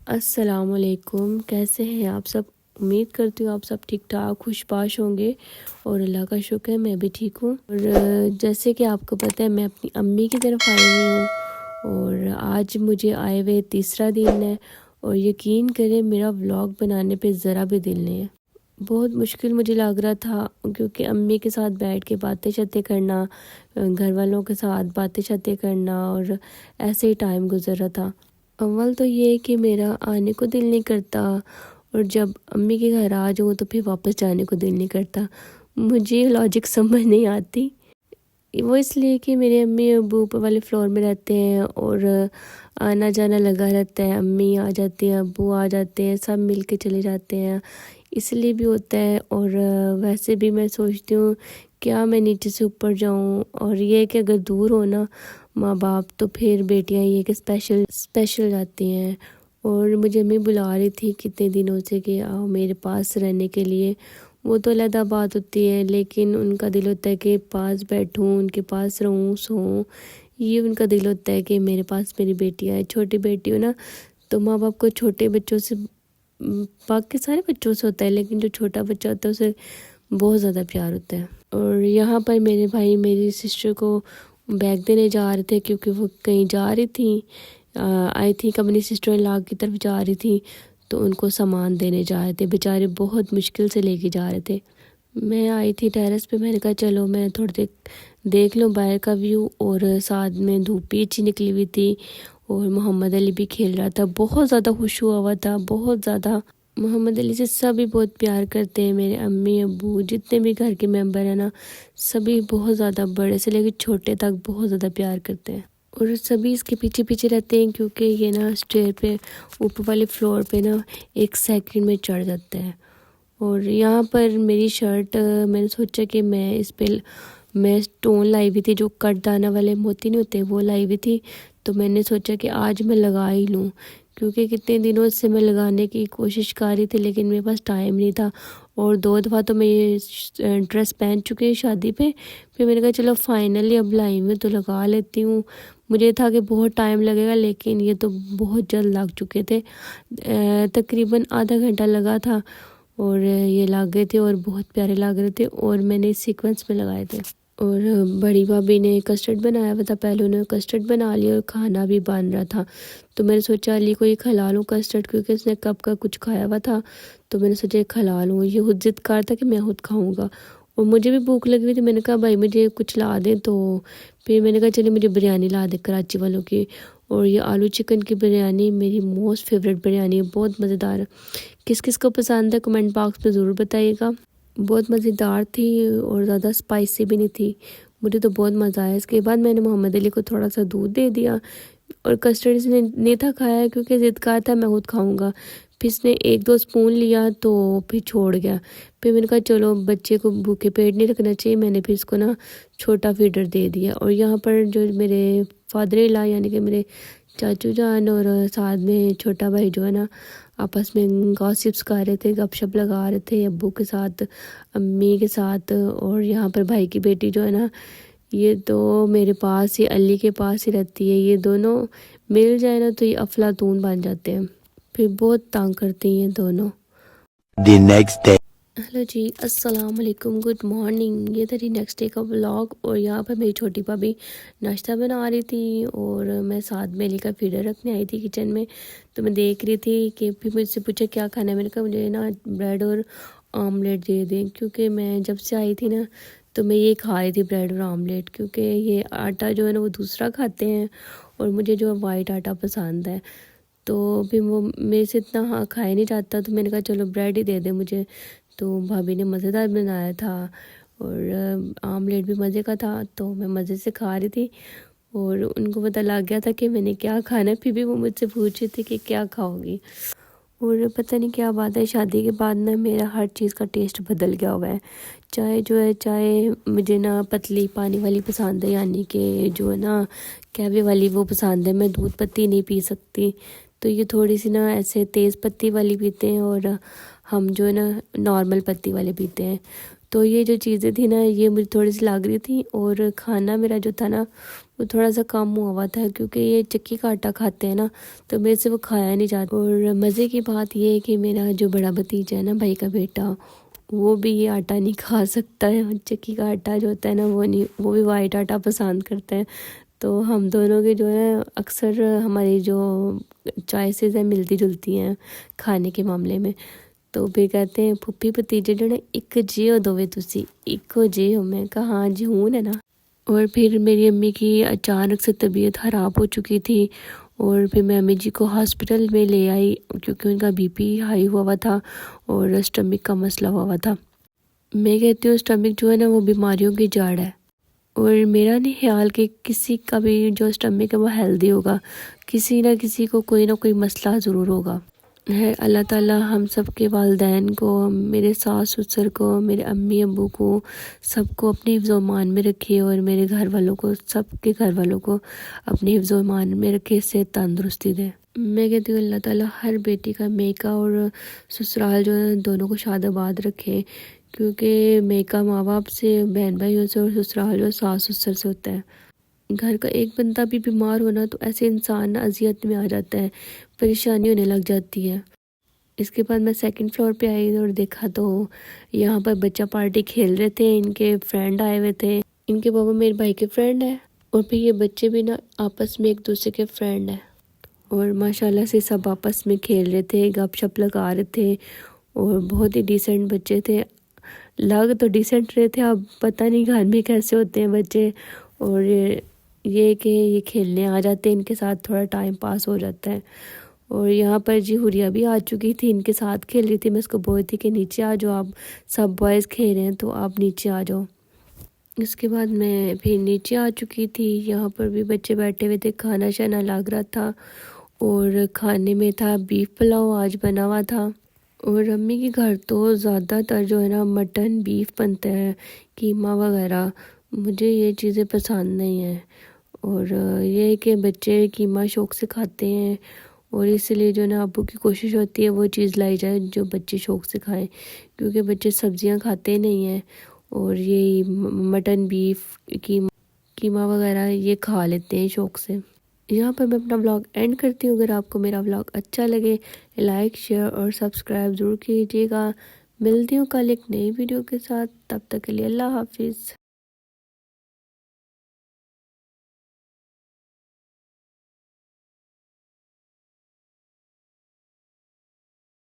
السلام علیکم، کیسے ہیں آپ سب؟ امید کرتی ہوں آپ سب ٹھیک ٹھاک خوش باش ہوں گے، اور اللہ کا شکر ہے میں بھی ٹھیک ہوں۔ اور جیسے کہ آپ کو پتہ ہے میں اپنی امی کی طرف آئی ہوئی ہوں، اور آج مجھے آئے ہوئے تیسرا دن ہے، اور یقین کریں میرا ولاگ بنانے پہ ذرا بھی دل نہیں ہے۔ بہت مشکل مجھے لگ رہا تھا، کیونکہ امی کے ساتھ بیٹھ کے باتیں شاتیں کرنا، گھر والوں کے ساتھ باتیں شاتیں کرنا، اور ایسے ہی ٹائم گزر رہا تھا۔ اول تو یہ کہ میرا آنے کو دل نہیں کرتا، اور جب امی کے گھر آ جاؤں تو پھر واپس جانے کو دل نہیں کرتا۔ مجھے لاجک سمجھ نہیں آتی۔ وہ اس لیے کہ میرے امی ابو اوپر والے فلور میں رہتے ہیں، اور آنا جانا لگا رہتا ہے، امی آ جاتی ہیں، ابو آ جاتے ہیں، سب مل کے چلے جاتے ہیں، اس لیے بھی ہوتا ہے۔ اور ویسے بھی میں سوچتی ہوں کیا میں نیچے سے اوپر جاؤں، اور یہ کہ اگر دور ہونا ماں باپ تو پھر بیٹیاں یہ کہ اسپیشل جاتی ہیں۔ اور مجھے امی بلا رہی تھی کتنے دنوں سے کہ آؤ میرے پاس رہنے کے لیے۔ وہ تو علیحدہ بات ہوتی ہے، لیکن ان کا دل ہوتا ہے کہ پاس بیٹھوں، ان کے پاس رہوں، سوؤں۔ یہ ان کا دل ہوتا ہے کہ میرے پاس میری بیٹی ہے، چھوٹی بیٹی ہو نا، تو ماں باپ کو چھوٹے بچوں سے، باقی سارے بچوں سے ہوتا ہے لیکن جو چھوٹا بچہ ہوتا ہے اسے بہت زیادہ پیار ہوتا ہے۔ اور یہاں پر میرے بھائی میری سسٹر کو بیگ دینے جا رہے تھے، کیونکہ وہ کہیں جا رہی تھیں، آئی تھنک اپنی سسٹر ان لا کی طرف جا رہی تھی، تو ان کو سامان دینے جا رہے تھے، بیچارے بہت مشکل سے لے کے جا رہے تھے۔ میں آئی تھی ٹیرس پہ، میں نے کہا چلو میں تھوڑی دیر دیکھ لوں باہر کا ویو، اور ساتھ میں دھوپ بھی اچھی نکلی ہوئی تھی، اور محمد علی بھی کھیل رہا تھا، بہت زیادہ خوش ہوا تھا، بہت زیادہ۔ محمد علی سے سبھی بہت پیار کرتے ہیں، میرے امی ابو جتنے بھی گھر کے ممبر ہیں نا، سبھی بہت زیادہ، بڑے سے لے کے چھوٹے تک بہت زیادہ پیار کرتے ہیں، اور سبھی اس کے پیچھے پیچھے رہتے ہیں، کیونکہ یہ نا اسٹیئر پہ اوپر والے فلور پہ نا 1 سیکنڈ میں چڑھ جاتا ہے۔ اور یہاں پر میری شرٹ، میں نے سوچا کہ میں اسٹون لائی ہوئی تھی، جو کٹ دانا والے موتی نہیں ہوتے وہ لائی ہوئی تھی، تو میں نے سوچا کہ آج میں لگا ہی لوں، کیونکہ کتنے دنوں سے میں لگانے کی کوشش کر رہی تھی لیکن میرے پاس ٹائم نہیں تھا، اور 2 دفعہ تو میں یہ ڈریس پہن چکی ہوں شادی پہ، پھر میں نے کہا چلو فائنلی اب لائی ہوں تو لگا لیتی ہوں۔ مجھے تھا کہ بہت ٹائم لگے گا، لیکن یہ تو بہت جلد لگ چکے تھے، تقریباً آدھا گھنٹہ لگا تھا، اور یہ لگ گئے تھے اور بہت پیارے لگ رہے تھے، اور میں نے سیکوینس میں لگائے تھے۔ اور بڑی بھابھی نے کسٹرڈ بنایا ہوا تھا، پہلے انہوں نے کسٹرڈ بنا لیا اور کھانا بھی بن رہا تھا، تو میں نے سوچا علی کو یہ کھلا لوں کسٹرڈ، کیونکہ اس نے کب کا کچھ کھایا ہوا تھا، تو میں نے سوچا یہ کھلا لوں۔ یہ خود ضد کر تھا کہ میں خود کھاؤں گا، اور مجھے بھی بھوک لگی ہوئی تھی، میں نے کہا بھائی مجھے کچھ لا دیں، تو پھر میں نے کہا چلے مجھے بریانی لا دیں کراچی والوں کی، اور یہ آلو چکن کی بریانی میری موسٹ فیوریٹ بریانی ہے، بہت مزیدار ہے۔ کس کس کو پسند ہے کمنٹ باکس میں ضرور بتائیے گا۔ بہت مزیدار تھی اور زیادہ اسپائسی بھی نہیں تھی، مجھے تو بہت مزہ آیا۔ اس کے بعد میں نے محمد علی کو تھوڑا سا دودھ دے دیا، اور کسٹرڈ اس نے نہیں تھا کھایا کیونکہ ضد کہا تھا میں خود کھاؤں گا، پھر اس نے 1-2 اسپون لیا تو پھر چھوڑ گیا۔ پھر میں نے کہا چلو بچے کو بھوکے پیٹ نہیں رکھنا چاہیے، میں نے پھر اس کو نا چھوٹا فیڈر دے دیا۔ اور یہاں پر جو میرے فادر ان لا یعنی کہ میرے چاچو جان اور ساتھ میں چھوٹا بھائی جو ہے نا، آپس میں گاسپس کر رہے تھے، گپ شپ لگا رہے تھے ابو کے ساتھ، امی کے ساتھ۔ اور یہاں پر بھائی کی بیٹی جو ہے نا، یہ تو میرے پاس ہی، علی کے پاس ہی رہتی ہے، یہ دونوں مل جائے نا تو یہ افلاطون بن جاتے ہیں، پھر بہت تانگ کرتی ہیں دونوں۔ The next day. ہیلو جی، السلام علیکم، گڈ مارننگ۔ یہ تھا نیکسٹ ڈے کا ولاگ، اور یہاں پر میری چھوٹی بھابھی ناشتہ بنا رہی تھی، اور میں ساتھ میں علی کا فیڈر رکھنے آئی تھی کچن میں، تو میں دیکھ رہی تھی کہ پھر مجھ سے پوچھا کیا کھانا ہے، میں نے کہا مجھے نا بریڈ اور آملیٹ دے دیں، کیونکہ میں جب سے آئی تھی نا تو میں یہ کھا رہی تھی بریڈ اور آملیٹ، کیونکہ یہ آٹا جو ہے نا وہ دوسرا کھاتے ہیں، اور مجھے جو وائٹ آٹا پسند ہے، تو پھر وہ میرے سے اتنا کھایا نہیں جاتا، تو میں نے کہا چلو بریڈ ہی دے دیں مجھے، تو بھابھی نے مزیدار بنایا تھا، اور آملیٹ بھی مزے کا تھا، تو میں مزے سے کھا رہی تھی، اور ان کو پتہ لگ گیا تھا کہ میں نے کیا کھانا ہے، پھر بھی وہ مجھ سے پوچھ رہی تھی کہ کیا کھاؤ گی۔ اور پتہ نہیں کیا بات ہے، شادی کے بعد نا میرا ہر چیز کا ٹیسٹ بدل گیا ہوا ہے، چائے مجھے نا پتلی پانی والی پسند ہے، یعنی کہ جو ہے نا کیوے والی وہ پسند ہے، میں دودھ پتی نہیں پی سکتی، تو یہ تھوڑی سی نا ایسے تیز پتی والی پیتے ہیں، اور ہم جو ہے نا نارمل پتی والے پیتے ہیں، تو یہ جو چیزیں تھیں نا یہ مجھے تھوڑی سی لگ رہی تھیں، اور کھانا میرا جو تھا نا وہ تھوڑا سا کم ہوا تھا کیونکہ یہ چکی کا آٹا کھاتے ہیں نا، تو میرے سے وہ کھایا نہیں جاتا۔ اور مزے کی بات یہ ہے کہ میرا جو بڑا بھتیجا ہے نا، بھائی کا بیٹا، وہ بھی یہ آٹا نہیں کھا سکتا ہے، چکی کا آٹا جو ہوتا ہے نا وہ بھی وائٹ آٹا پسند کرتا ہے۔ تو ہم دونوں کے جو ہے اکثر ہماری جو چوائسیز ہیں ملتی جلتی ہیں کھانے کے معاملے میں۔ تو پھر کہتے ہیں پھپھی بھتیجے جو ایک جے ہو دووے تسی، ایک جے ہو۔ میں کہا ہاں جی ہوں نا۔ اور پھر میری امی کی اچانک سے طبیعت خراب ہو چکی تھی، اور پھر میں امی جی کو ہاسپٹل میں لے آئی کیونکہ ان کا بی پی ہائی ہوا تھا اور اسٹمک کا مسئلہ ہوا تھا۔ میں کہتی ہوں اسٹمک جو ہے نا وہ بیماریوں کی جڑ ہے، اور میرا نہیں خیال کہ کسی کا بھی جو اسٹمک ہے وہ ہیلدی ہوگا، کسی نہ کسی کو کوئی نہ کوئی مسئلہ ضرور ہوگا۔ ہے اللہ تعالیٰ ہم سب کے والدین کو، میرے ساس سسر کو، میرے امی ابو کو، سب کو اپنے حفظ و امان میں رکھے، اور میرے گھر والوں کو، سب کے گھر والوں کو اپنے حفظ و امان میں رکھے، صحت تندرستی دے۔ میں کہتی ہوں اللہ تعالیٰ ہر بیٹی کا میکا اور سسرال جو ہے دونوں کو شاد آباد رکھے، کیونکہ میکا ماں باپ سے، بہن بھائیوں سے، اور سسرال جو ساس سسر سے ہوتا ہے۔ گھر کا ایک بندہ بھی بیمار ہونا تو ایسے انسان اذیت میں آ جاتا ہے، پریشانی ہونے لگ جاتی ہے۔ اس کے بعد میں سیکنڈ فلور پہ آئی اور دیکھا تو یہاں پر بچہ پارٹی کھیل رہے تھے، ان کے فرینڈ آئے ہوئے تھے، ان کے بابا میرے بھائی کے فرینڈ ہیں، اور پھر یہ بچے بھی نا آپس میں ایک دوسرے کے فرینڈ ہیں، اور ماشاءاللہ سے سب آپس میں کھیل رہے تھے، گپ شپ لگا رہے تھے، اور بہت ہی ڈیسنٹ بچے تھے۔ لگ تو ڈیسنٹ رہے تھے، اب پتہ نہیں گھر میں کیسے ہوتے ہیں بچے، اور یہ کہ یہ کھیلنے آ جاتے ہیں، ان کے ساتھ تھوڑا ٹائم پاس ہو جاتا ہے۔ اور یہاں پر جی حریہ بھی آ چکی تھی، ان کے ساتھ کھیل رہی تھی، میں اس کو بول تھی کہ نیچے آ جاؤ، آپ سب بوائز کھیل رہے ہیں تو آپ نیچے آ جاؤ۔ اس کے بعد میں پھر نیچے آ چکی تھی، یہاں پر بھی بچے بیٹھے ہوئے تھے، کھانا شانا لگ رہا تھا، اور کھانے میں تھا بیف پلاؤ آج بنا ہوا تھا۔ اور امی کے گھر تو زیادہ تر جو ہے نا مٹن بیف بنتا ہے، قیمہ وغیرہ، مجھے یہ چیزیں پسند نہیں ہیں، اور یہ کہ بچے قیمہ شوق سے کھاتے ہیں، اور اس لیے جو نا ابو کی کوشش ہوتی ہے وہ چیز لائی جائے جو بچے شوق سے کھائیں، کیونکہ بچے سبزیاں کھاتے نہیں ہیں، اور یہ مٹن بیف قیمہ وغیرہ یہ کھا لیتے ہیں شوق سے۔ یہاں پر میں اپنا ولاگ اینڈ کرتی ہوں۔ اگر آپ کو میرا ولاگ اچھا لگے لائک شیئر اور سبسکرائب ضرور کیجیے گا۔ ملتی ہوں کل ایک نئی ویڈیو کے ساتھ، تب تک کے لیے اللہ حافظ۔